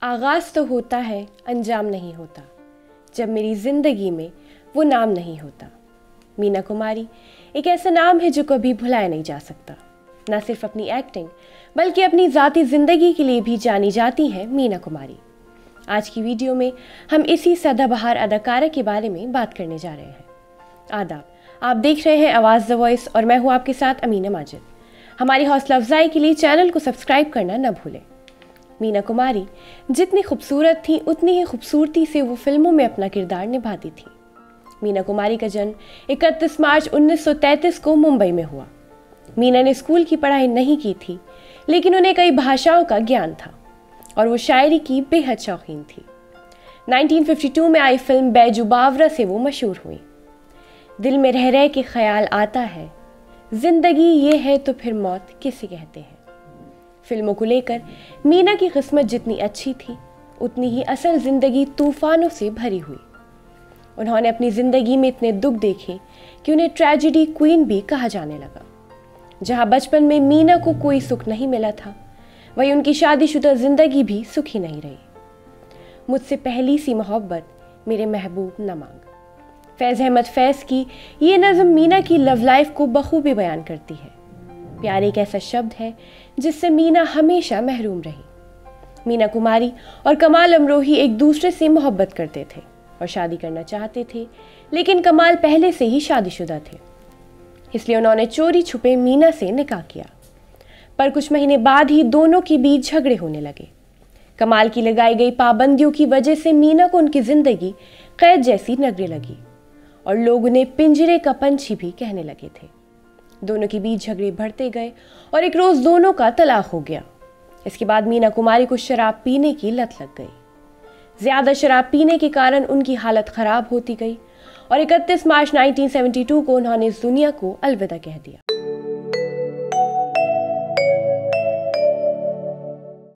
आगाज़ तो होता है, अंजाम नहीं होता, जब मेरी ज़िंदगी में वो नाम नहीं होता। मीना कुमारी एक ऐसा नाम है जो कभी भुलाया नहीं जा सकता। न सिर्फ अपनी एक्टिंग बल्कि अपनी ज़ाती ज़िंदगी के लिए भी जानी जाती हैं मीना कुमारी। आज की वीडियो में हम इसी सदाबहार अदाकारा के बारे में बात करने जा रहे हैं। आदाब, आप देख रहे हैं आवाज़ द वॉइस और मैं हूँ आपके साथ अमीना माजिद। हमारी हौसला अफजाई के लिए चैनल को सब्सक्राइब करना न भूलें। मीना कुमारी जितनी खूबसूरत थी उतनी ही खूबसूरती से वो फिल्मों में अपना किरदार निभाती थी। मीना कुमारी का जन्म 31 मार्च 1933 को मुंबई में हुआ। मीना ने स्कूल की पढ़ाई नहीं की थी, लेकिन उन्हें कई भाषाओं का ज्ञान था और वो शायरी की बेहद शौकीन थी। 1952 में आई फिल्म बैजू बावरा से वो मशहूर हुई। दिल में रह रह के ख्याल आता है, जिंदगी ये है तो फिर मौत किसे कहते हैं। फिल्मों को लेकर मीना की किस्मत जितनी अच्छी थी उतनी ही असल जिंदगी तूफानों से भरी हुई। उन्होंने अपनी जिंदगी में इतने दुख देखे कि उन्हें ट्रेजेडी क्वीन भी कहा जाने लगा। जहां बचपन में मीना को कोई सुख नहीं मिला था, वहीं उनकी शादीशुदा जिंदगी भी सुखी नहीं रही। मुझसे पहली सी मोहब्बत मेरे महबूब न मांग, फैज़ अहमद फैज़ की ये नज़म मीना की लव लाइफ को बखूबी बयान करती है। प्यार एक ऐसा शब्द है जिससे मीना हमेशा महरूम रही। मीना कुमारी और कमाल अमरोही एक दूसरे से मोहब्बत करते थे और शादी करना चाहते थे, लेकिन कमाल पहले से ही शादीशुदा थे, इसलिए उन्होंने चोरी छुपे मीना से निकाह किया। पर कुछ महीने बाद ही दोनों के बीच झगड़े होने लगे। कमाल की लगाई गई पाबंदियों की वजह से मीना को उनकी जिंदगी कैद जैसी लगने लगी और लोग उन्हें पिंजरे का पंछी भी कहने लगे थे। दोनों के बीच झगड़े बढ़ते गए और एक रोज दोनों का तलाक हो गया। इसके बाद मीना कुमारी को शराब पीने की लत लग गई। ज्यादा शराब पीने के कारण उनकी हालत खराब होती गई और 31 मार्च 1972 को उन्होंने इस दुनिया को अलविदा कह दिया।